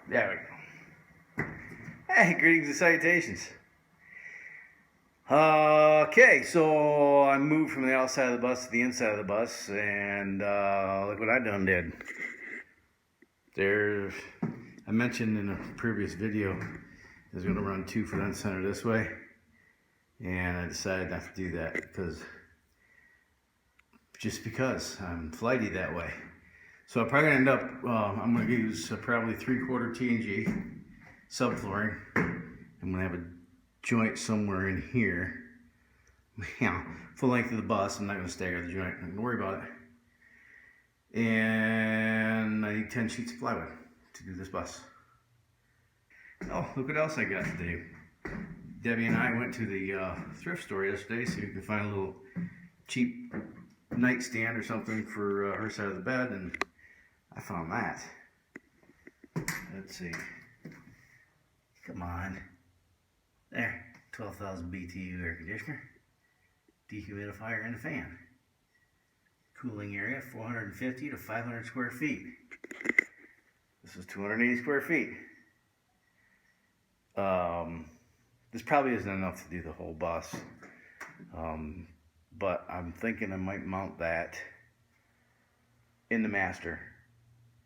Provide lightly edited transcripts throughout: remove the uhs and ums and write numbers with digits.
There we go. Hey, greetings and salutations. Okay, so I moved from the outside of the bus to the inside of the bus, and look what I done did. There, I mentioned in a previous video, I was going to run 2 front center this way, and I decided not to do that because I'm flighty that way. So I'm probably going to end up, I'm going to use probably 3/4 T&G subflooring. I'm going to have a joint somewhere in here. Yeah, full length of the bus. I'm not going to stagger the joint. I'm not going to worry about it. And I need 10 sheets of plywood to do this bus. Oh, look what else I got today. Debbie and I went to the thrift store yesterday, so you can find a little cheap nightstand or something for her side of the bed, and I found that. Let's see. Come on. There. 12,000 BTU air conditioner, dehumidifier, and a fan. Cooling area 450 to 500 square feet. This is 280 square feet. This probably isn't enough to do the whole bus. But I'm thinking I might mount that in the master.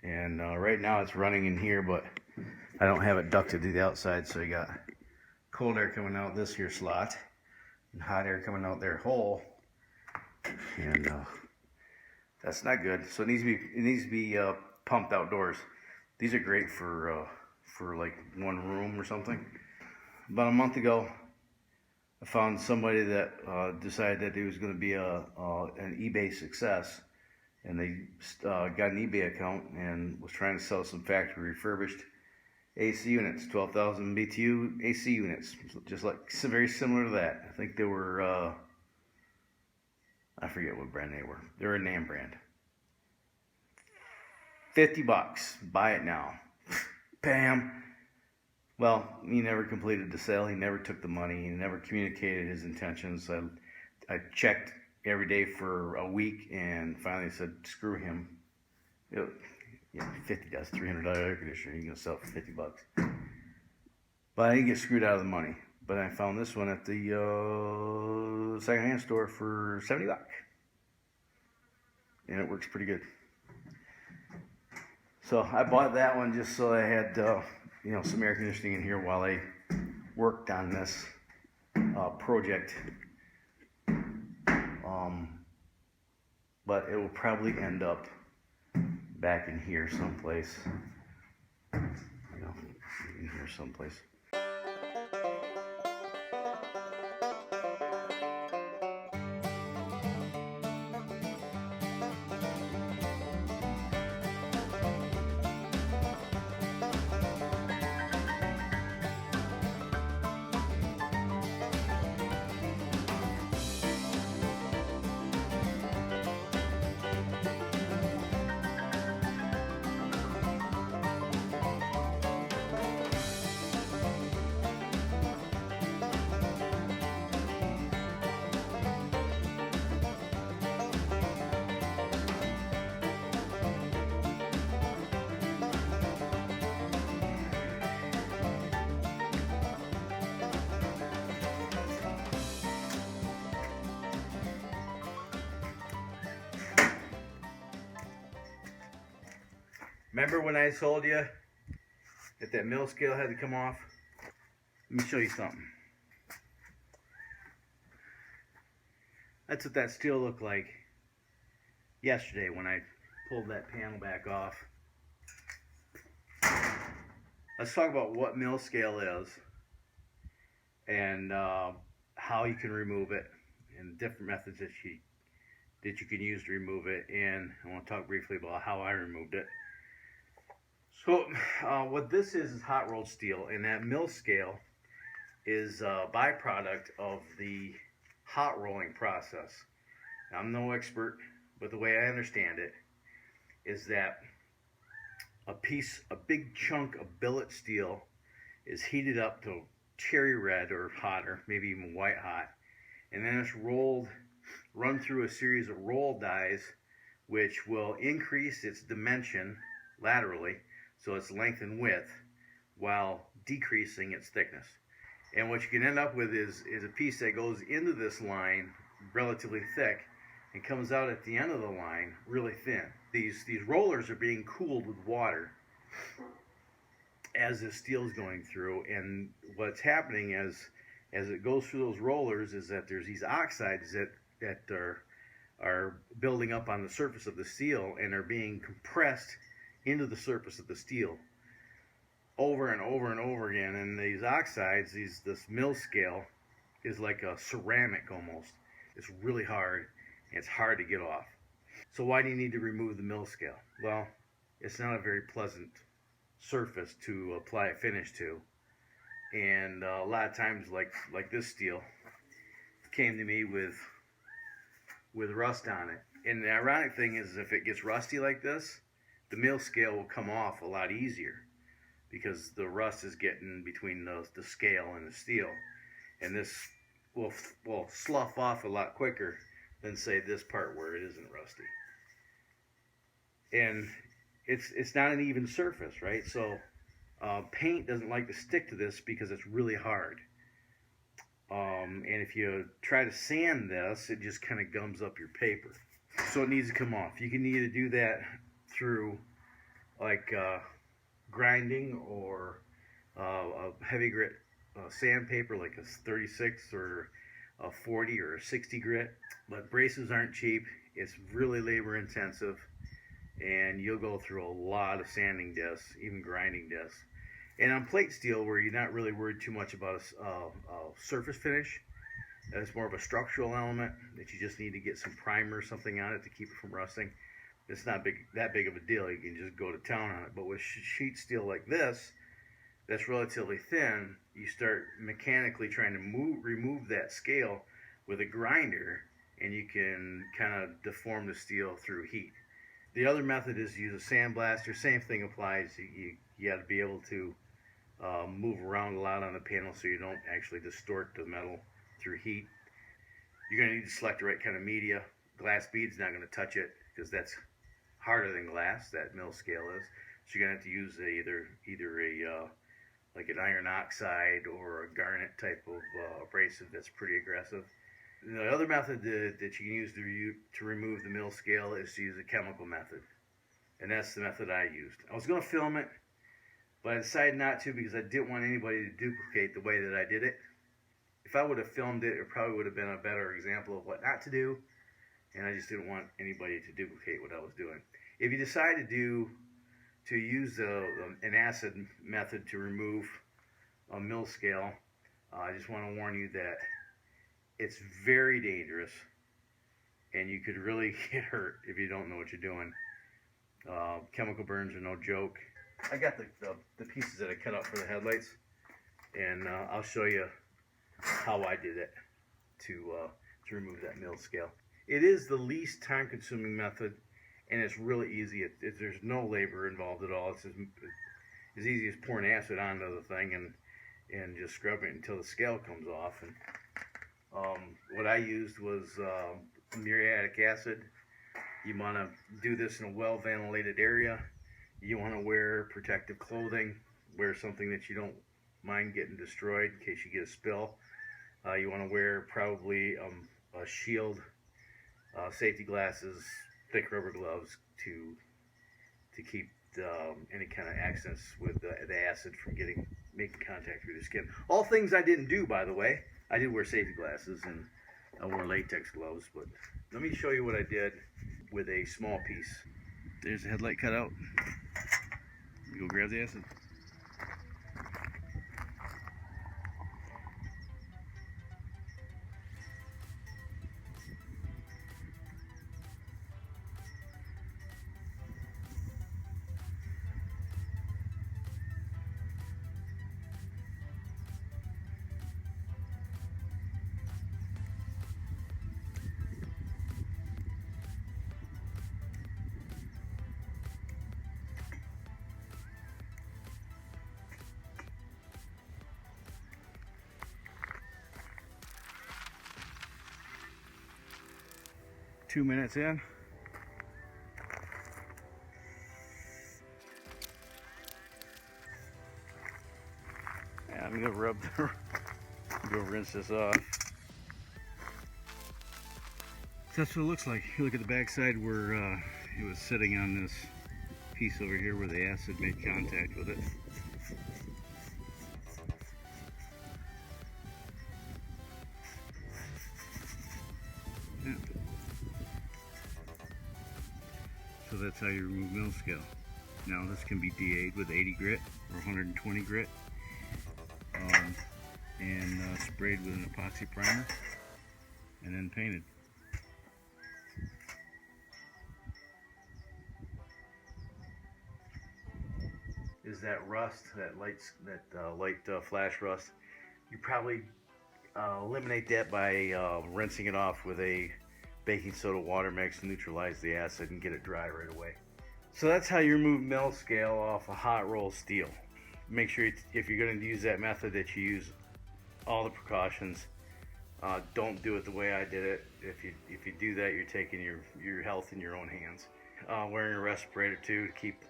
And right now it's running in here, but I don't have it ducted to the outside, so you got cold air coming out this here slot and hot air coming out their hole, and that's not good. So it needs to be pumped outdoors. These are great for like one room or something. About a month ago, I found somebody that decided that it was going to be an eBay success, and they got an eBay account and was trying to sell some factory refurbished AC units, 12,000 BTU AC units, just like very similar to that. I think they were, I forget what brand they were. They're a name brand. $50, buy it now. Bam. Well, he never completed the sale. He never took the money. He never communicated his intentions. I checked every day for a week and finally said, screw him. Yeah, $50, $300 air conditioner. You can sell it for $50. But I didn't get screwed out of the money. But I found this one at the secondhand store for $70, and it works pretty good. So I bought that one just so I had some air conditioning in here while I worked on this project. But it will probably end up back in here someplace. In here someplace. Remember when I told you that mill scale had to come off? Let me show you something. That's what that steel looked like yesterday when I pulled that panel back off. Let's talk about what mill scale is and how you can remove it and different methods that you can use to remove it. And I want to talk briefly about how I removed it. So what this is hot rolled steel, and that mill scale is a byproduct of the hot rolling process. Now, I'm no expert, but the way I understand it is that a big chunk of billet steel is heated up to cherry red or hotter, maybe even white hot, and then it's run through a series of roll dies, which will increase its dimension laterally, so its length and width, while decreasing its thickness. And what you can end up with is a piece that goes into this line relatively thick and comes out at the end of the line really thin. These rollers are being cooled with water as the steel is going through, and what's happening as it goes through those rollers is that there's these oxides that are building up on the surface of the steel and are being compressed into the surface of the steel over and over and over again. And these oxides, this mill scale is like a ceramic almost. It's really hard, and it's hard to get off. So why do you need to remove the mill scale? Well, it's not a very pleasant surface to apply a finish to, and a lot of times, like this steel came to me with rust on it. And the ironic thing is, if it gets rusty like this, the mill scale will come off a lot easier because the rust is getting between the scale and the steel, and this will slough off a lot quicker than, say, this part where it isn't rusty. And it's not an even surface, right? So paint doesn't like to stick to this because it's really hard. And if you try to sand this, it just kind of gums up your paper. So it needs to come off. You can either do that through like grinding or a heavy grit sandpaper, like a 36 or a 40 or a 60 grit. But braces aren't cheap. It's really labor intensive, and you'll go through a lot of sanding discs, even grinding discs. And on plate steel, where you're not really worried too much about a surface finish, it's more of a structural element that you just need to get some primer or something on it to keep it from rusting. It's not that big of a deal. You can just go to town on it. But with sheet steel like this, that's relatively thin, you start mechanically trying to remove that scale with a grinder, and you can kind of deform the steel through heat. The other method is to use a sandblaster. Same thing applies. You got to be able to move around a lot on the panel so you don't actually distort the metal through heat. You're going to need to select the right kind of media. Glass bead's not going to touch it because that's harder than glass, that mill scale is. So you're going to have to use either a like an iron oxide or a garnet type of abrasive that's pretty aggressive. The other method that you can use to remove the mill scale is to use a chemical method. And that's the method I used. I was going to film it, but I decided not to because I didn't want anybody to duplicate the way that I did it. If I would have filmed it, it probably would have been a better example of what not to do, and I just didn't want anybody to duplicate what I was doing. If you decide to use an acid method to remove a mill scale, I just want to warn you that it's very dangerous, and you could really get hurt if you don't know what you're doing. Chemical burns are no joke. I got the pieces that I cut out for the headlights, and I'll show you how I did it to remove that mill scale. It is the least time-consuming method, and it's really easy. There's no labor involved at all. It's as easy as pouring acid onto the thing and just scrubbing it until the scale comes off. And what I used was muriatic acid. You want to do this in a well-ventilated area. You want to wear protective clothing. Wear something that you don't mind getting destroyed in case you get a spill. You want to wear probably a shield, safety glasses, thick rubber gloves to keep any kind of accidents with the acid from making contact with your skin. All things I didn't do, by the way. I did wear safety glasses and I wore latex gloves, but let me show you what I did with a small piece. There's the headlight cut out. You go grab the acid. Two minutes in. I'm gonna go rinse this off. So that's what it looks like. You look at the back side where it was sitting on this piece over here where the acid made contact with it. Yeah. So that's how you remove mill scale. Now this can be DA'd with 80 grit or 120 grit and sprayed with an epoxy primer and then painted. Is that rust, that light flash rust? You probably eliminate that by rinsing it off with a baking soda water mix to neutralize the acid and get it dry right away. So that's how you remove mill scale off a hot roll steel. Make sure if you're going to use that method that you use all the precautions. Don't do it the way I did it. If you do that, you're taking your health in your own hands. Wearing a respirator too to keep.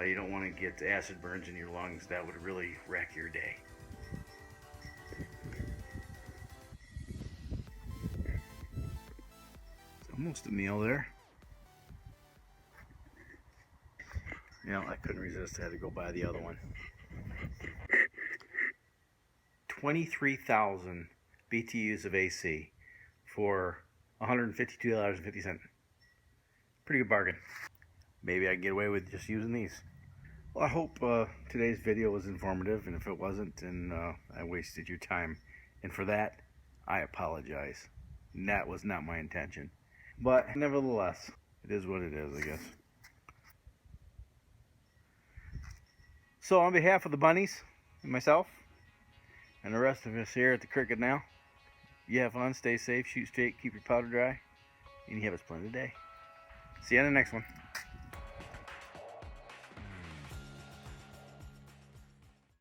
You don't want to get acid burns in your lungs. That would really wreck your day. It's almost a meal there. You know, I couldn't resist. I had to go buy the other one. 23,000 BTUs of AC for $152.50. Pretty good bargain. Maybe I can get away with just using these. Well, I hope today's video was informative, and if it wasn't, then I wasted your time. And for that, I apologize. And that was not my intention. But nevertheless, it is what it is, I guess. So on behalf of the bunnies and myself, and the rest of us here at the Cricket now, you have fun, stay safe, shoot straight, keep your powder dry, and you have a splendid day. See you on the next one.